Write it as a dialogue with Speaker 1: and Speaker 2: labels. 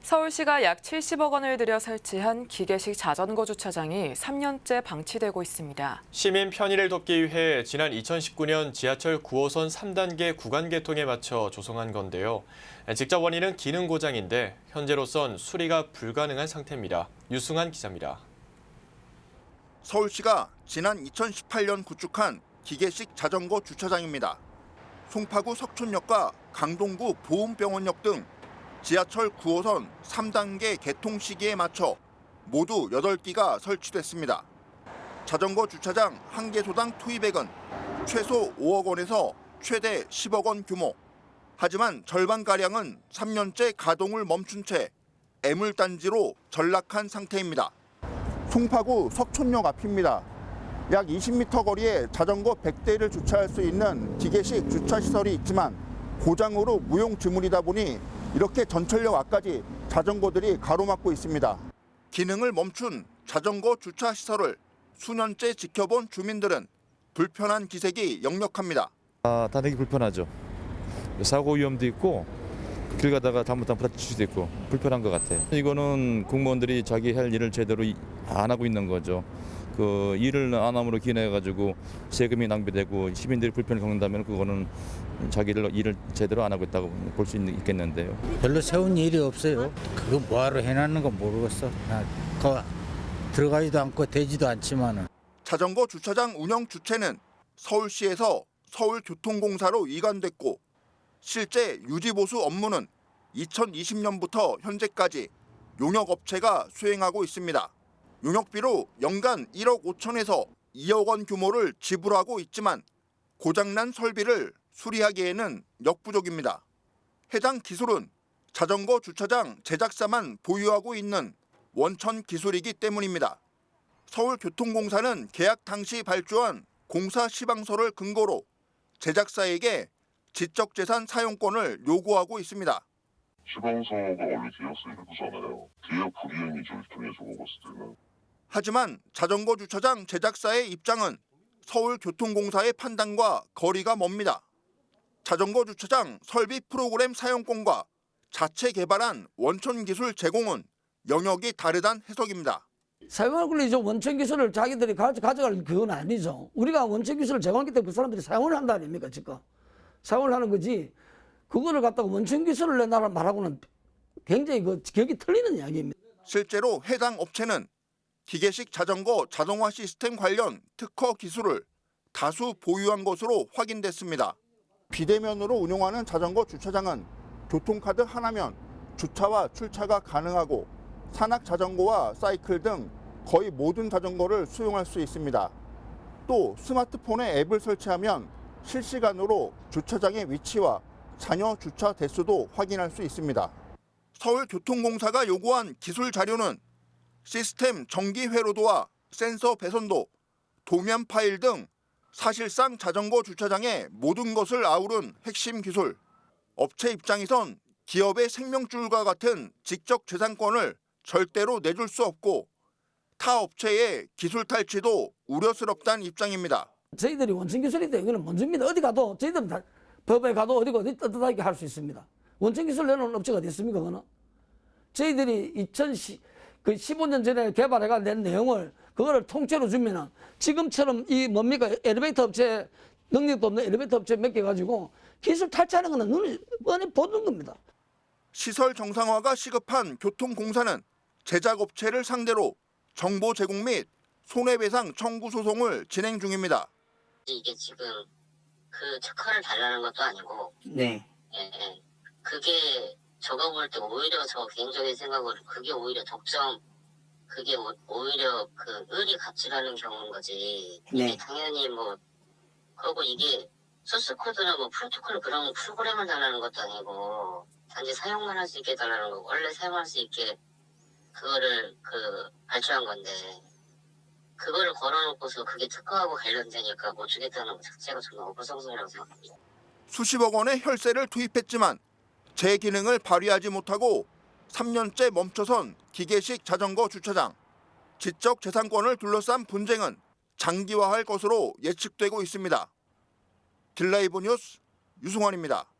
Speaker 1: 서울시가 약 70억 원을 들여 설치한 기계식 자전거 주차장이 3년째 방치되고 있습니다.
Speaker 2: 시민 편의를 돕기 위해 지난 2019년 지하철 9호선 3단계 구간 개통에 맞춰 조성한 건데요. 직접 원인은 기능 고장인데 현재로선 수리가 불가능한 상태입니다. 유승환 기자입니다.
Speaker 3: 서울시가 지난 2018년 구축한 기계식 자전거 주차장입니다. 송파구 석촌역과 강동구 보훈병원역 등 지하철 9호선 3단계 개통 시기에 맞춰 모두 8기가 설치됐습니다. 자전거 주차장 1개소당 투입액은 최소 5억 원에서 최대 10억 원 규모. 하지만 절반가량은 3년째 가동을 멈춘 채 애물단지로 전락한 상태입니다. 송파구 석촌역 앞입니다. 약 20m 거리에 자전거 100대를 주차할 수 있는 기계식 주차시설이 있지만 고장으로 무용지물이다 보니 이렇게 전철역 앞까지 자전거들이 가로막고 있습니다. 기능을 멈춘 자전거 주차시설을 수년째 지켜본 주민들은 불편한 기색이 역력합니다.
Speaker 4: 다니기 불편하죠. 사고 위험도 있고 길 가다가 잘못하면 부딪힐 수도 있고 불편한 것 같아요. 이거는 공무원들이 자기 할 일을 제대로 안 하고 있는 거죠. 그 일을 안 함으로 기인해가지고 세금이 낭비되고 시민들이 불편을 겪는다면 그거는 자기들 일을 제대로 안 하고 있다고 볼 수 있겠는데요.
Speaker 5: 별로 세운 일이 없어요. 그거 뭐하러 해놨는 건 모르겠어. 거 들어가지도 않고 되지도 않지만은.
Speaker 3: 자전거 주차장 운영 주체는 서울시에서 서울교통공사로 이관됐고 실제 유지보수 업무는 2020년부터 현재까지 용역업체가 수행하고 있습니다. 용역비로 연간 1억 5천에서 2억 원 규모를 지불하고 있지만 고장난 설비를 수리하기에는 역부족입니다. 해당 기술은 자전거 주차장 제작사만 보유하고 있는 원천 기술이기 때문입니다. 서울교통공사는 계약 당시 발주한 공사 시방서를 근거로 제작사에게 지적재산 사용권을 요구하고 있습니다.
Speaker 6: 시방서가 원래 계약서에 그거잖아요. 계약 불이행이죠, 통해서 봤을 때는.
Speaker 3: 하지만 자전거 주차장 제작사의 입장은 서울교통공사의 판단과 거리가 멉니다. 자전거 주차장 설비 프로그램 사용권과 자체 개발한 원천 기술 제공은 영역이 다르단 해석입니다.
Speaker 7: 사용할 권리죠. 원천 기술을 자기들이 가져갈 그건 아니죠. 우리가 원천 기술을 제공했기 때문에 그 사람들이 사용을 한다 아닙니까 지금. 사용을 하는 거지. 그거를 갖다가 원천 기술을 내놔라 말하고는 굉장히 격이 틀리는 이야기입니다.
Speaker 3: 실제로 해당 업체는 기계식 자전거 자동화 시스템 관련 특허 기술을 다수 보유한 것으로 확인됐습니다. 비대면으로 운영하는 자전거 주차장은 교통카드 하나면 주차와 출차가 가능하고 산악 자전거와 사이클 등 거의 모든 자전거를 수용할 수 있습니다. 또 스마트폰에 앱을 설치하면 실시간으로 주차장의 위치와 잔여 주차 대수도 확인할 수 있습니다. 서울교통공사가 요구한 기술 자료는 시스템 정기 회로도와 센서 배선도, 도면 파일 등 사실상 자전거 주차장의 모든 것을 아우른 핵심 기술. 업체 입장에선 기업의 생명줄과 같은 직접 재산권을 절대로 내줄 수 없고 타 업체의 기술 탈취도 우려스럽다는 입장입니다.
Speaker 7: 저희들이 원천 기술인데 이거는 먼저입니다. 어디 가도 저희들은 다 법에 가도 어디 떳떳하게 할 수 있습니다. 원천 기술 내놓은 업체가 어디 있습니까? 그거는 저희들이 2015년 전에 개발해가 낸 내용을 그거를 통째로 주면은 지금처럼 이 뭡니까 엘리베이터 업체 능력도 없는 엘리베이터 업체 몇 개 가지고 기술 탈취하는 거는 눈에 뻔히 보는 겁니다.
Speaker 3: 시설 정상화가 시급한 교통공사는 제작업체를 상대로 정보 제공 및 손해배상 청구 소송을 진행 중입니다.
Speaker 8: 이게 지금 그 특허를 달라는 것도 아니고,
Speaker 7: 네.
Speaker 8: 예. 그게 저거 볼 때 오히려 저 개인적인 생각으로 그게 오히려 그게 오히려 그 의리 가치라는 경우인 거지.
Speaker 7: 네.
Speaker 8: 이게 당연히 그리고 이게 소스 코드나 프로토콜 그런 프로그램을 달라는 것도 아니고 단지 사용만 할 수 있게 달라는 거, 원래 사용할 수 있게 그거를 발주한 건데. 그거를 걸어놓고서 그게 특허하고 관련되니까 못 주겠다는 것 자체가 정말 어불성설이라고 생각합니다.
Speaker 3: 수십억 원의 혈세를 투입했지만 제 기능을 발휘하지 못하고 3년째 멈춰선 기계식 자전거 주차장. 지적 재산권을 둘러싼 분쟁은 장기화할 것으로 예측되고 있습니다. 딜라이브 뉴스 유승환입니다.